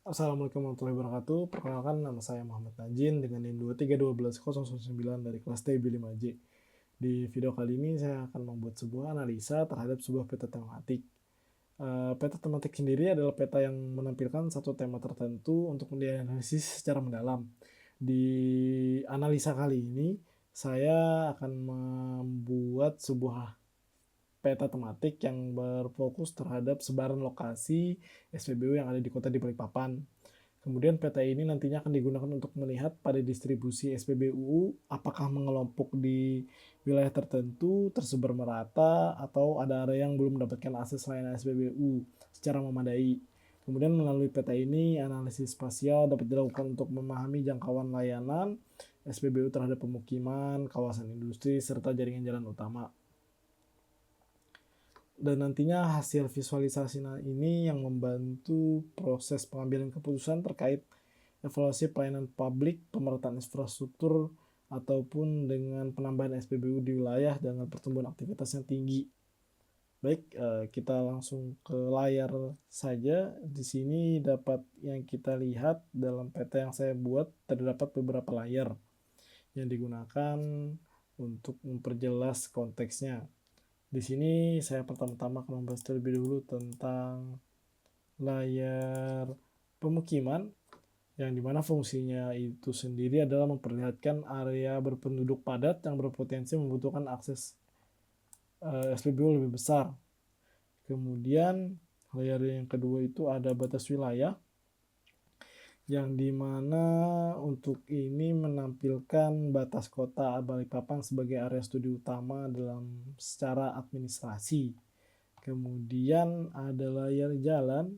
Assalamualaikum warahmatullahi wabarakatuh. Perkenalkan, nama saya Muhammad Najin dengan NIM 2311009 dari kelas TB5J. Di video kali ini saya akan membuat sebuah analisa terhadap sebuah peta tematik. Peta tematik sendiri adalah peta yang menampilkan satu tema tertentu untuk dianalisis secara mendalam. Di analisa kali ini, saya akan membuat sebuah peta tematik yang berfokus terhadap sebaran lokasi SPBU yang ada di kota di Balikpapan. Kemudian peta ini nantinya akan digunakan untuk melihat pada distribusi SPBU apakah mengelompok di wilayah tertentu, tersebar merata, atau ada area yang belum mendapatkan akses layanan SPBU secara memadai. Kemudian melalui peta ini, analisis spasial dapat dilakukan untuk memahami jangkauan layanan SPBU terhadap pemukiman, kawasan industri, serta jaringan jalan utama. Dan nantinya hasil visualisasi ini yang membantu proses pengambilan keputusan terkait evaluasi pelayanan publik, pemerataan infrastruktur, ataupun dengan penambahan SPBU di wilayah dengan pertumbuhan aktivitas yang tinggi. Baik, kita langsung ke layar saja. Di sini dapat yang kita lihat dalam peta yang saya buat, terdapat beberapa layar yang digunakan untuk memperjelas konteksnya. Di sini saya pertama-tama akan membahas terlebih dahulu tentang layar pemukiman, yang dimana fungsinya itu sendiri adalah memperlihatkan area berpenduduk padat yang berpotensi membutuhkan akses SPBU lebih besar. Kemudian layar yang kedua itu ada batas wilayah, yang dimana untuk ini menampilkan batas kota Balikpapan sebagai area studi utama dalam secara administrasi. Kemudian ada layar jalan,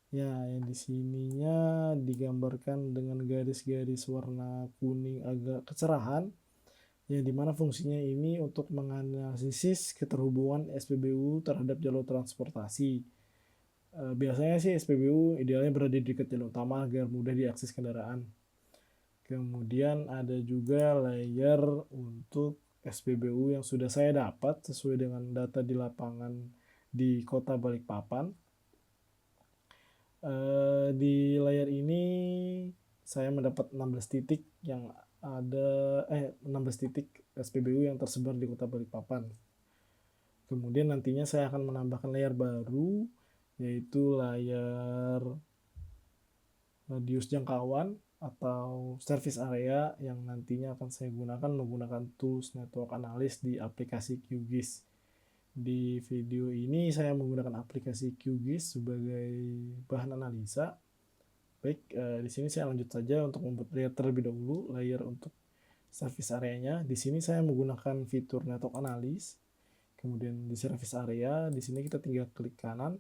ya, yang di sininya digambarkan dengan garis-garis warna kuning agak kecerahan, yang dimana fungsinya ini untuk menganalisis keterhubungan SPBU terhadap jalur transportasi. Biasanya sih SPBU idealnya berada di dekat jalan utama agar mudah diakses kendaraan. Kemudian ada juga layer untuk SPBU yang sudah saya dapat sesuai dengan data di lapangan di kota Balikpapan. Di layar ini saya mendapat 16 titik yang ada 16 titik SPBU yang tersebar di kota Balikpapan. Kemudian nantinya saya akan menambahkan layar baru, yaitu layar radius jangkauan atau service area, yang nantinya akan saya gunakan menggunakan tools network analysis di aplikasi QGIS. Di video ini saya menggunakan aplikasi QGIS sebagai bahan analisa. Baik, di sini saya lanjut saja untuk membuat layer terlebih dahulu, layer untuk service area-nya. Di sini saya menggunakan fitur network analysis. Kemudian di service area, di sini kita tinggal klik kanan.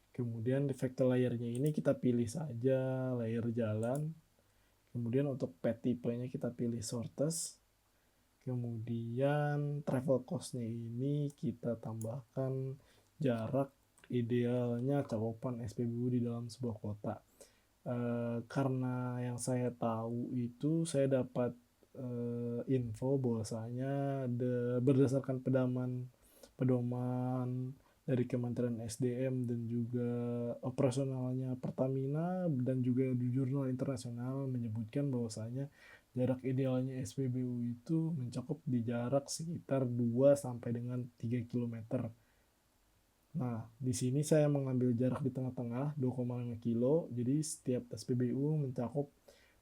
Kemudian di vector layernya ini kita pilih saja layer jalan. Kemudian untuk path tipenya kita pilih shortest. Kemudian travel cost-nya ini kita tambahkan jarak idealnya cakupan SPBU di dalam sebuah kota. Karena yang saya tahu itu saya dapat info bahwasanya berdasarkan pedoman dari Kementerian SDM dan juga operasionalnya Pertamina dan juga di jurnal internasional menyebutkan bahwasanya jarak idealnya SPBU itu mencakup di jarak sekitar 2 sampai dengan 3 km. Nah, di sini saya mengambil jarak di tengah-tengah 2,5 kilo, jadi setiap SPBU mencakup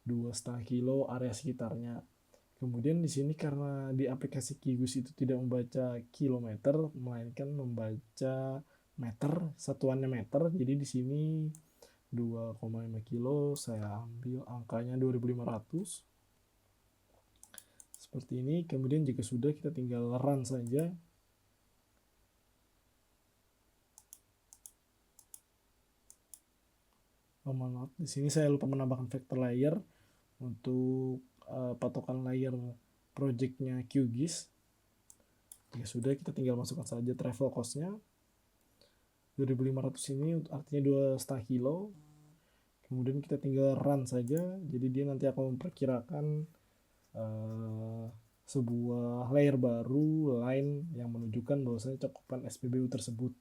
2,5 kilo area sekitarnya. Kemudian di sini karena di aplikasi Kigus itu tidak membaca kilometer, melainkan membaca meter, satuannya meter. Jadi di sini 2,5 kilo, saya ambil angkanya 2.500. Seperti ini. Kemudian jika sudah, kita tinggal run saja. Oh, maaf, di sini saya lupa menambahkan vector layer untuk patokan layer projectnya QGIS. Jika sudah, kita tinggal masukkan saja travel cost-nya. 2.500 ini artinya 2,5 kilo. Kemudian kita tinggal run saja. Jadi dia nanti akan memperkirakan sebuah layer baru, line yang menunjukkan bahwasanya cakupan SPBU tersebut.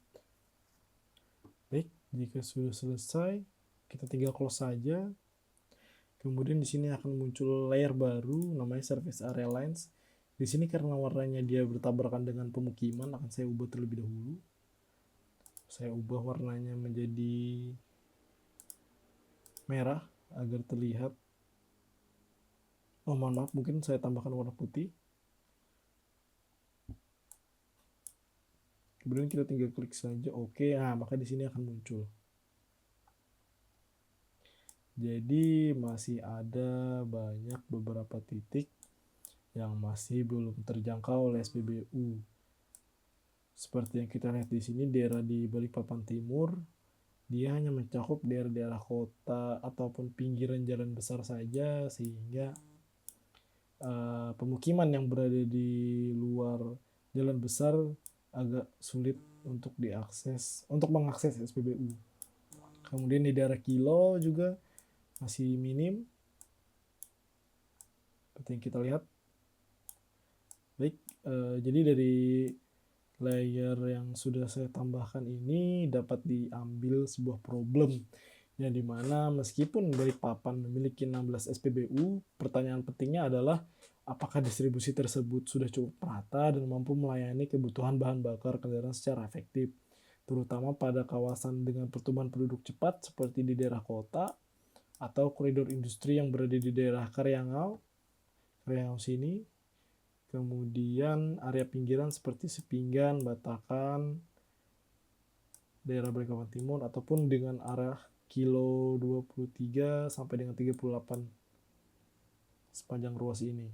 Baik, Jika sudah selesai, kita tinggal close saja. Kemudian di sini akan muncul layer baru namanya Surface Area Lines. Di sini karena warnanya dia bertabrakan dengan pemukiman, akan saya ubah terlebih dahulu. Saya ubah warnanya menjadi merah agar terlihat. Oh, mohon maaf, mungkin saya tambahkan warna putih. Kemudian kita tinggal klik saja oke. Nah, maka di sini akan muncul. Jadi masih ada beberapa titik yang masih belum terjangkau oleh SPBU. Seperti yang kita lihat di sini, daerah di Balikpapan Timur, dia hanya mencakup daerah-daerah kota ataupun pinggiran jalan besar saja, sehingga pemukiman yang berada di luar jalan besar agak sulit untuk mengakses SPBU. Kemudian di daerah Kilo juga masih minim, seperti yang kita lihat. Baik, jadi dari layer yang sudah saya tambahkan ini dapat diambil sebuah problem yang dimana meskipun Balikpapan memiliki 16 SPBU, pertanyaan pentingnya adalah apakah distribusi tersebut sudah cukup merata dan mampu melayani kebutuhan bahan bakar kendaraan secara efektif, terutama pada kawasan dengan pertumbuhan penduduk cepat seperti di daerah kota atau koridor industri yang berada di daerah Karyangau sini. Kemudian area pinggiran seperti Sepinggan, Batakan, daerah Balikpapan Timur, ataupun dengan arah Kilo 23 sampai dengan 38 sepanjang ruas ini.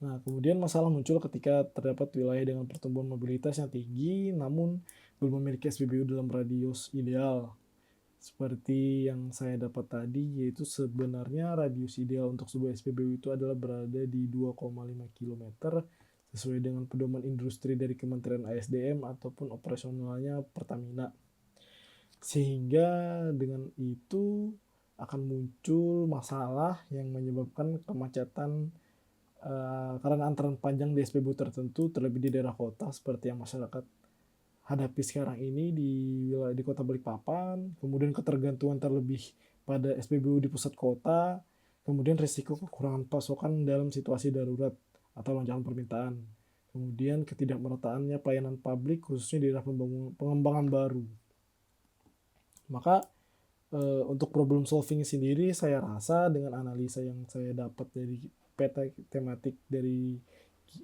Nah, kemudian masalah muncul ketika terdapat wilayah dengan pertumbuhan mobilitas yang tinggi namun belum memiliki SPBU dalam radius ideal. Seperti yang saya dapat tadi, yaitu sebenarnya radius ideal untuk sebuah SPBU itu adalah berada di 2,5 km sesuai dengan pedoman industri dari Kementerian ASDM ataupun operasionalnya Pertamina. Sehingga dengan itu akan muncul masalah yang menyebabkan kemacetan karena antrean panjang di SPBU tertentu, terlebih di daerah kota seperti yang masyarakat hadapi sekarang ini di kota Balikpapan, kemudian ketergantungan terlebih pada SPBU di pusat kota, kemudian risiko kekurangan pasokan dalam situasi darurat atau lonjakan permintaan, kemudian ketidakmerataannya pelayanan publik khususnya di daerah pengembangan baru. Maka untuk problem solving sendiri saya rasa dengan analisa yang saya dapat dari peta tematik dari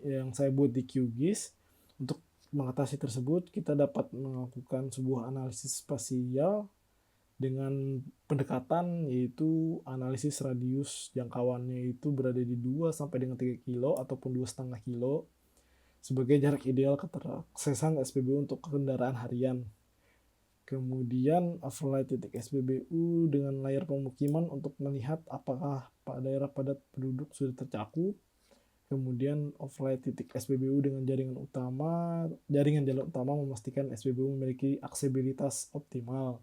yang saya buat di QGIS, untuk mengatasi tersebut kita dapat melakukan sebuah analisis spasial dengan pendekatan yaitu analisis radius jangkauannya itu berada di 2 sampai dengan 3 kilo ataupun 2,5 kilo sebagai jarak ideal keteraksesan SPBU untuk kendaraan harian. Kemudian overlay titik SPBU dengan layar pemukiman untuk melihat apakah daerah padat penduduk sudah tercakup. Kemudian overlay titik SPBU dengan jaringan jalan utama memastikan SPBU memiliki aksesibilitas optimal.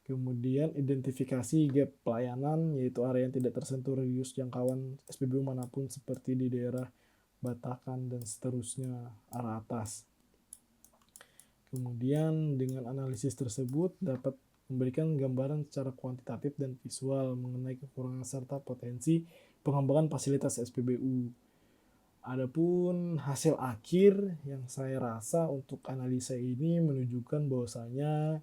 Kemudian identifikasi gap pelayanan, yaitu area yang tidak tersentuh radius jangkauan SPBU manapun seperti di daerah Batakan dan seterusnya arah atas. Kemudian dengan analisis tersebut dapat memberikan gambaran secara kuantitatif dan visual mengenai kekurangan serta potensi pengembangan fasilitas SPBU. Adapun hasil akhir yang saya rasa untuk analisa ini menunjukkan bahwasanya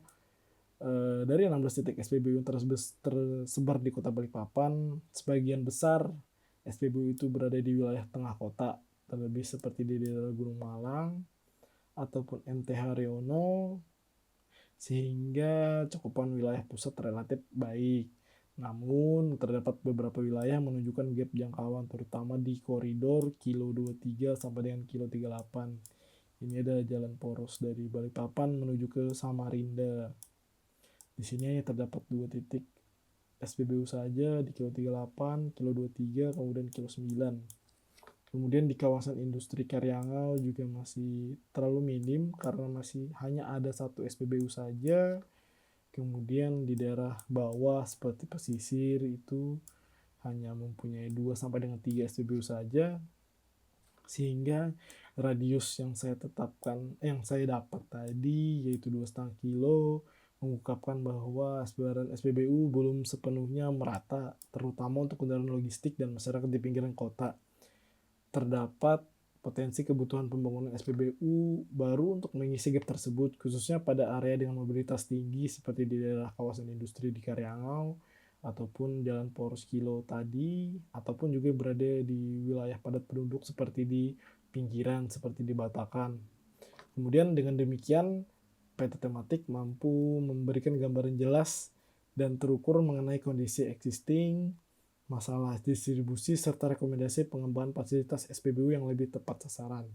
dari 16 titik SPBU yang tersebar di kota Balikpapan, sebagian besar SPBU itu berada di wilayah tengah kota, terlebih seperti di daerah Gunung Malang ataupun MT Haryono, sehingga cakupan wilayah pusat relatif baik. Namun terdapat beberapa wilayah menunjukkan gap jangkauan terutama di koridor Kilo 23 sampai dengan Kilo 38. Ini ada jalan poros dari Balikpapan menuju ke Samarinda. Di sini terdapat 2 titik SPBU saja di Kilo 38, Kilo 23, kemudian Kilo 9. Kemudian di kawasan industri Karyangau juga masih terlalu minim karena masih hanya ada 1 SPBU saja. Kemudian di daerah bawah seperti pesisir itu hanya mempunyai 2 sampai dengan 3 SPBU saja. Sehingga radius yang saya tetapkan, yang saya dapat tadi yaitu 2,5 kilo, mengungkapkan bahwa sebaran SPBU belum sepenuhnya merata, terutama untuk kendaraan logistik dan masyarakat di pinggiran kota. Terdapat potensi kebutuhan pembangunan SPBU baru untuk mengisi gap tersebut, khususnya pada area dengan mobilitas tinggi seperti di daerah kawasan industri di Karyangau, ataupun Jalan Poros Kilo tadi, ataupun juga berada di wilayah padat penduduk seperti di pinggiran, seperti di Batakan. Kemudian dengan demikian, peta tematik mampu memberikan gambaran jelas dan terukur mengenai kondisi existing, masalah distribusi, serta rekomendasi pengembangan fasilitas SPBU yang lebih tepat sasaran.